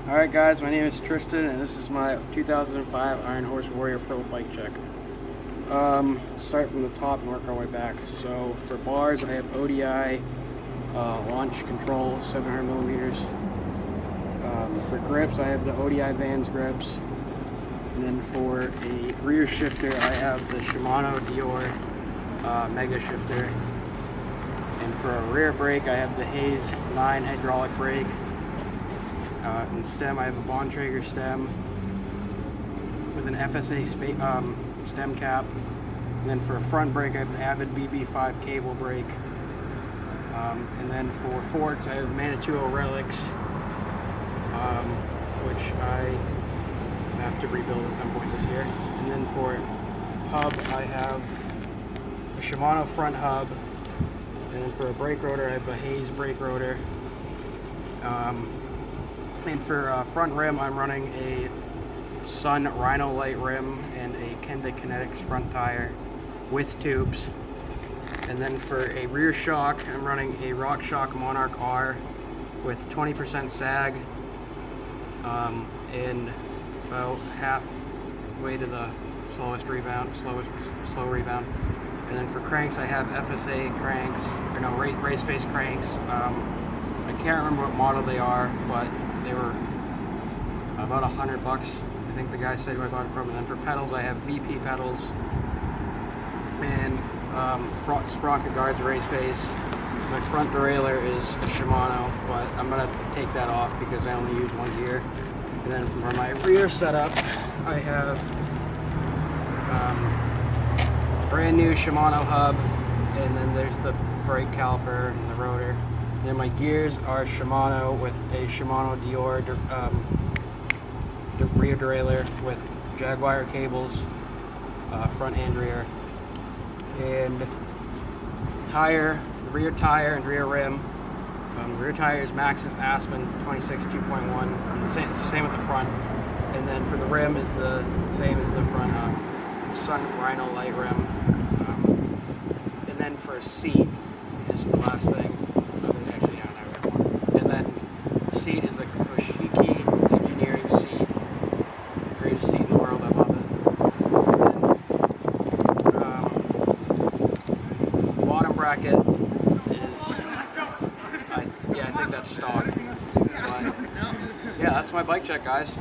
Alright guys, my name is Tristan and this is my 2005 Iron Horse Warrior Pro bike check. Start from the top and work our way back. So for bars I have ODI launch control 700 millimeters. For grips I have the ODI Vans grips. And then for a rear shifter I have the Shimano Dior Mega Shifter. And for a rear brake I have the Hayes 9 hydraulic brake. In stem I have a Bontrager stem with an FSA stem cap. And then for a front brake I have the Avid BB5 cable brake. And then for forks I have Manitoulin Relics, which I have to rebuild at some point this year. And then for hub I have a Shimano front hub. And then for a brake rotor I have a Hayes brake rotor. And for front rim I'm running a Sun Rhino Light rim and a Kenda Kinetics front tire with tubes. And then for a rear shock I'm running a RockShox Monarch R with 20% sag and about halfway to the slow rebound. And then for cranks I have FSA cranks, or no, race face cranks. I can't remember what model they are, but they were about $100. I think the guy said who I bought it from. And then for pedals I have VP pedals and sprocket guards, race face. My front derailleur is a Shimano, but I'm gonna take that off because I only use one gear. And then for my rear setup I have brand new Shimano hub, and then there's the brake caliper and the rotor. And then my gears are Shimano with a Shimano Dior rear derailleur with Jaguar cables, front and rear. And tire, the rear tire and rear rim. The rear tire is Maxxis Aspen 26 2.1. It's the same with the front. And then for the rim is the same as the front Sun Rhino Light rim. And then for a seat is the last thing. And then the seat is a Koshiki engineering seat. Greatest seat in the world, I love it. The bottom bracket is, I think that's stock. But yeah, that's my bike check, guys.